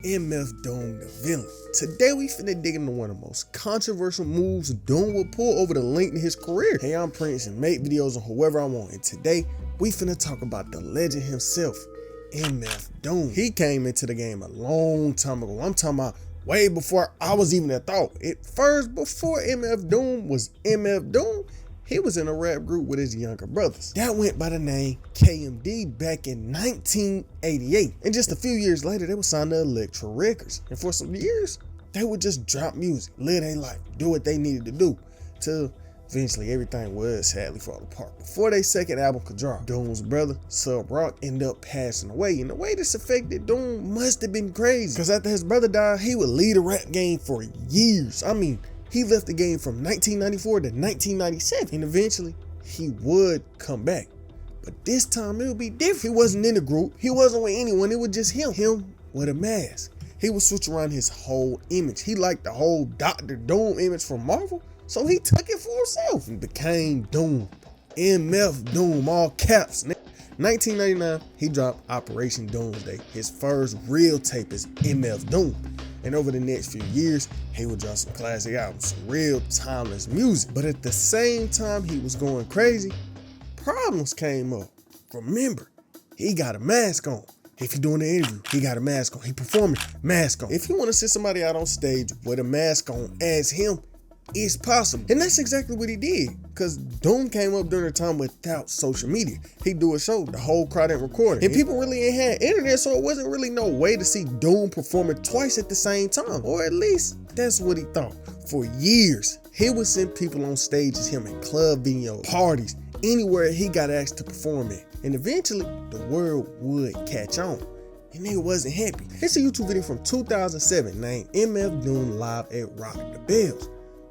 MF Doom the villain. Today we finna dig into one of the most controversial moves Doom will pull over the length of his career. Hey, I'm Prince and make videos on whoever I want, and today we finna talk about the legend himself, MF Doom. He came into the game a long time ago. I'm talking about way before I was even a thought. Before MF Doom was MF Doom, he was in a rap group with his younger brothers that went by the name KMD back in 1988. And just a few years later, they were signed to Elektra Records. And for some years, they would just drop music, live their life, do what they needed to do, till eventually everything would sadly fall apart. Before their second album could drop, Doom's brother, Sub Rock, ended up passing away. And the way this affected Doom must have been crazy, because after his brother died, he would lead the rap game for years. I mean, he left the game from 1994 to 1997, and eventually he would come back. But this time it would be different. He wasn't in the group, he wasn't with anyone, it was just him with a mask. He would switch around his whole image. He liked the whole Dr. Doom image from Marvel, so he took it for himself and became Doom. MF Doom, all caps. 1999, he dropped Operation Doomsday. His first real tape is MF Doom. And over the next few years, he would drop some classic albums, some real timeless music. But at the same time he was going crazy, problems came up. Remember, he got a mask on. If he doing the interview, he got a mask on. He performing, mask on. If you want to sit somebody out on stage with a mask on as him, it's possible. And that's exactly what he did, because Doom came up during a time without social media. He'd do a show, the whole crowd ain't recording, and people really ain't had internet, so it wasn't really no way to see Doom performing twice at the same time, or at least that's what he thought. For years, he would send people on stage as him in club videos, parties, anywhere he got asked to perform at, and eventually the world would catch on. And they wasn't happy. It's a YouTube video from 2007 named MF Doom Live at Rock the Bells.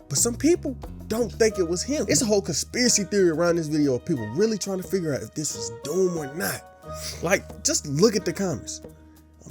But some people don't think it was him. It's a whole conspiracy theory around this video of people really trying to figure out if this was Doom or not. Like, just look at the comments.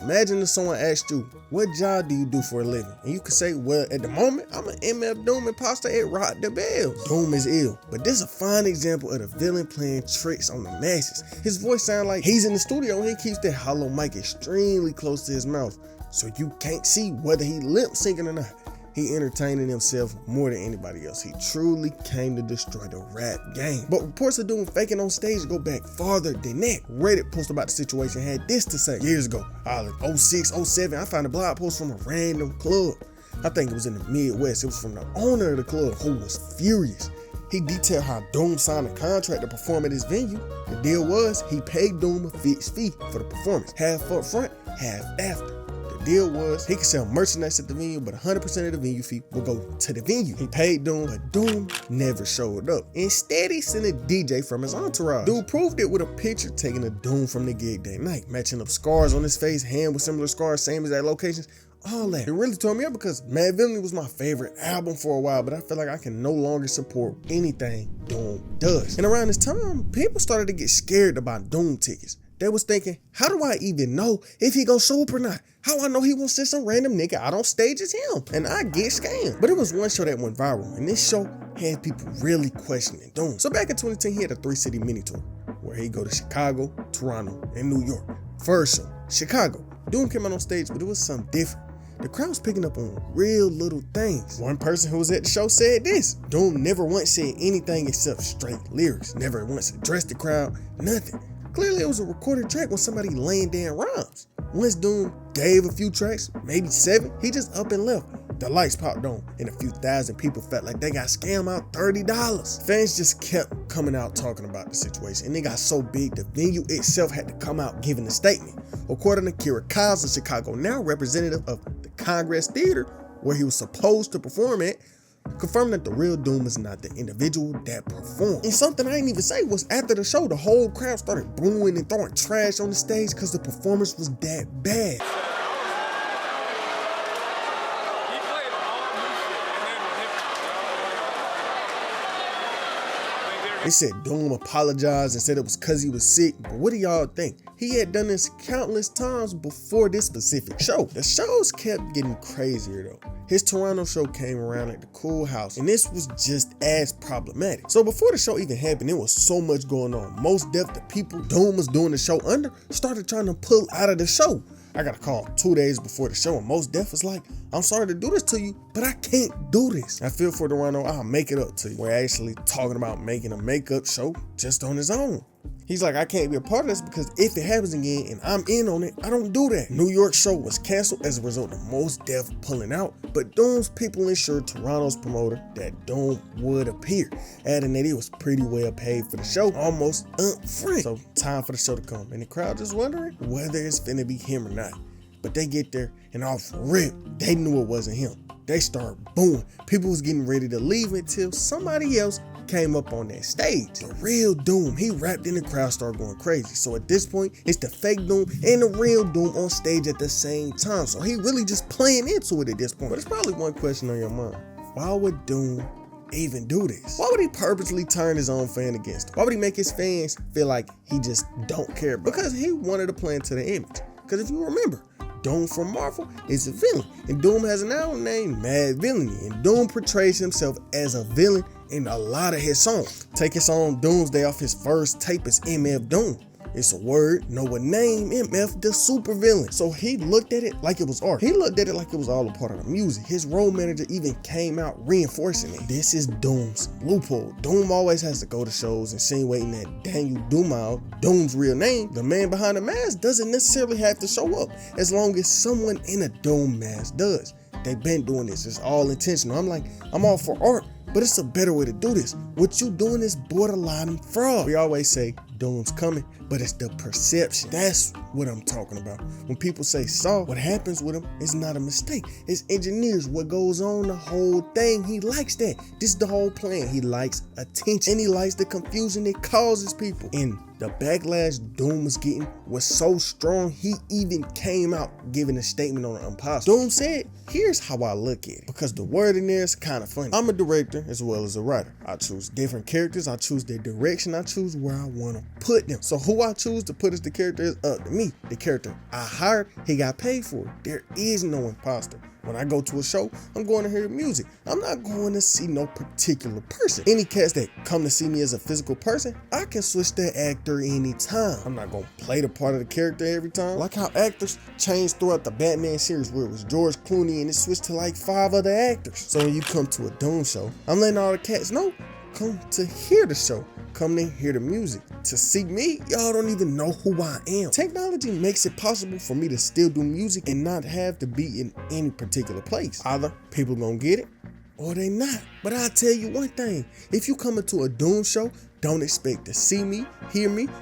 Imagine if someone asked you, what job do you do for a living? And you could say, well, at the moment, I'm an MF Doom imposter at Rock the Bells. Doom is ill. But this is a fine example of the villain playing tricks on the masses. His voice sounds like he's in the studio and he keeps that hollow mic extremely close to his mouth, so you can't see whether he lip syncing or not. He entertaining himself more than anybody else. He truly came to destroy the rap game. But reports of Doom faking on stage go back farther than that. Reddit post about the situation had this to say. Years ago, like 06, 07, I found a blog post from a random club. I think it was in the Midwest. It was from the owner of the club, who was furious. He detailed how Doom signed a contract to perform at his venue. The deal was he paid Doom a fixed fee for the performance, half up front, half after. Deal was he could sell merchandise at the venue, but 100% of the venue fee will go to the venue. He paid Doom, but Doom never showed up. Instead, he sent a DJ from his entourage. Dude proved it with a picture taken of Doom from the gig that night, matching up scars on his face, hand with similar scars, same as at locations, all that. It really tore me up because Mad Villainy was my favorite album for a while, but I feel like I can no longer support anything Doom does. And around this time, people started to get scared about Doom tickets. They was thinking, how do I even know if he gonna show up or not? How I know he won't send some random nigga out on stage as him? And I get scammed. But it was one show that went viral, and this show had people really questioning Doom. So back in 2010, he had a 3-city mini tour where he'd go to Chicago, Toronto, and New York. First show, Chicago. Doom came out on stage, but it was something different. The crowd was picking up on real little things. One person who was at the show said this: Doom never once said anything except straight lyrics. Never once addressed the crowd, nothing. Clearly it was a recorded track when somebody laying down rhymes. Once Doom gave a few tracks, maybe 7, he just up and left. The lights popped on and a few thousand people felt like they got scammed out $30. Fans just kept coming out talking about the situation, and it got so big the venue itself had to come out giving a statement. According to Kira Kyles of Chicago, now representative of the Congress Theater, where he was supposed to perform at, confirmed that the real Doom is not the individual that performed. And something I didn't even say was, after the show, the whole crowd started booing and throwing trash on the stage because the performance was that bad. They said Doom apologized and said it was because he was sick, but what do y'all think? He had done this countless times before this specific show. The shows kept getting crazier though. His Toronto show came around at the Cool House, and this was just as problematic. So before the show even happened, there was so much going on. Most deaf the people Doom was doing the show under started trying to pull out of the show. I got a call 2 days before the show, and Mos Def was like, I'm sorry to do this to you, but I can't do this. I feel for Durano, I'll make it up to you. We're actually talking about making a makeup show just on his own. He's like, I can't be a part of this because if it happens again and I'm in on it, I don't do that. New York show was canceled as a result of Mos Def pulling out, but Doom's people ensured Toronto's promoter that Doom would appear, adding that he was pretty well paid for the show, almost free. So time for the show to come, and the crowd just wondering whether it's gonna be him or not. But they get there, and off rip, they knew it wasn't him. They start booing. People was getting ready to leave until somebody else came up on that stage. The real Doom, he rapped and the crowd started going crazy. So at this point, it's the fake Doom and the real Doom on stage at the same time. So he really just playing into it at this point. But it's probably one question on your mind. Why would Doom even do this? Why would he purposely turn his own fan against him? Why would he make his fans feel like he just don't care? Because he wanted to play into the image. Because if you remember, Doom from Marvel is a villain, and Doom has an album named Mad Villainy, and Doom portrays himself as a villain in a lot of his songs. Take his song Doomsday off his first tape is MF Doom. It's a word, no one name, MF the super villain. So he looked at it like it was art. He looked at it like it was all a part of the music. His role manager even came out reinforcing it. This is Doom's loophole. Doom always has to go to shows insinuating that Daniel Dumal, Doom's real name, the man behind the mask, doesn't necessarily have to show up as long as someone in a Doom mask does. They've been doing this. It's all intentional. I'm like, I'm all for art, but it's a better way to do this. What you doing is borderline fraud. We always say Doom's coming, but it's the perception. That's what I'm talking about. When people say Saw, what happens with him is not a mistake. It's engineers. What goes on, the whole thing, he likes that. This is the whole plan. He likes attention, and he likes the confusion it causes people. And the backlash Doom was getting was so strong, he even came out giving a statement on the imposter. Doom said, here's how I look at it, because the word in there is kind of funny. I'm a director as well as a writer. I choose different characters, I choose their direction, I choose where I want to put them. So who I choose to put as the character is up to me. The character I hired, he got paid for it. There is no imposter. When I go to a show, I'm going to hear music. I'm not going to see no particular person. Any cats that come to see me as a physical person, I can switch that actor anytime. I'm not going to play the part of the character every time. Like how actors changed throughout the Batman series where it was George Clooney and it switched to like 5 other actors. So when you come to a Doom show, I'm letting all the cats know, come to hear the show. Come to hear the music. To see me, y'all don't even know who I am. Technology makes it possible for me to still do music and not have to be in any particular place. Either people gonna get it or they not. But I'll tell you one thing, if you come into a Doom show, don't expect to see me,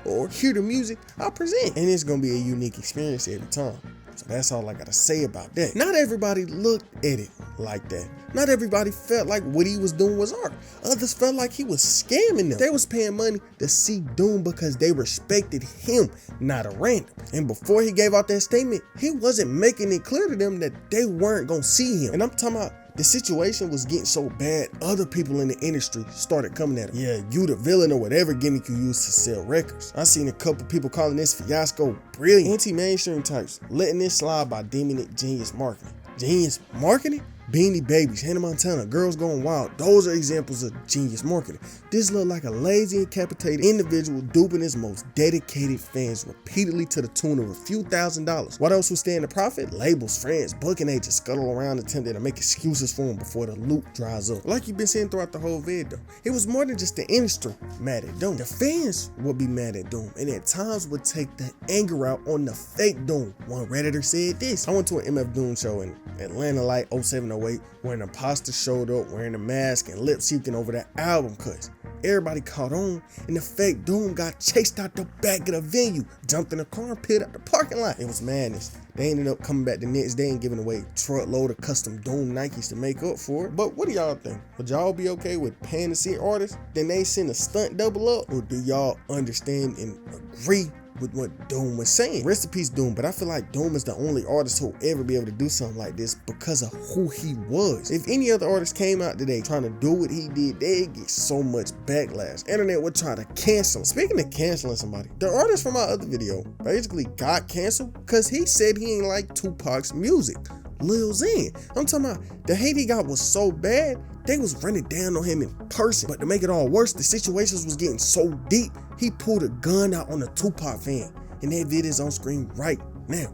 or hear the music I present. And it's gonna be a unique experience every time. So that's all I gotta say about that. Not everybody looked at it like that. Not everybody felt like what he was doing was art. Others felt like he was scamming them. They was paying money to see Doom because they respected him, not a random. And before he gave out that statement, he wasn't making it clear to them that they weren't gonna see him. And I'm talking about the situation was getting so bad, other people in the industry started coming at him. Yeah, you the villain or whatever gimmick you use to sell records. I seen a couple people calling this fiasco brilliant. Anti-mainstream types letting this slide by deeming it genius marketing. Genius marketing? Beanie Babies, Hannah Montana, Girls Going Wild, those are examples of genius marketing. This looked like a lazy and capitated individual duping his most dedicated fans repeatedly to the tune of a few $1,000s. What else would stand to profit? Labels, friends, booking agents scuttle around attempting to make excuses for him before the loot dries up. Like you've been seeing throughout the whole vid though, it was more than just the industry mad at Doom. The fans would be mad at Doom and at times would take the anger out on the fake Doom. One Redditor said this: I went to an MF Doom show in Atlanta like 0708 where an imposter showed up wearing a mask and lip syncing over the album cuts. Everybody caught on and the fake Doom got chased out the back of the venue, jumped in a car and peeled out the parking lot. It was madness. They ended up coming back the next day and giving away a truckload of custom Doom Nikes to make up for it. But what do y'all think? Would y'all be okay with paying to see artists, then they send a stunt double up? Or do y'all understand and agree with what Doom was saying? Rest in peace, Doom, but I feel like Doom is the only artist who will ever be able to do something like this because of who he was. If any other artist came out today trying to do what he did, they'd get so much backlash. Internet would try to cancel him. Speaking of canceling somebody, the artist from my other video basically got canceled because he said he ain't like Tupac's music. Lil Xan. I'm talking about the hate he got was so bad, they was running down on him in person. But to make it all worse, the situations was getting so deep, he pulled a gun out on a Tupac fan. And that vid is on screen right now.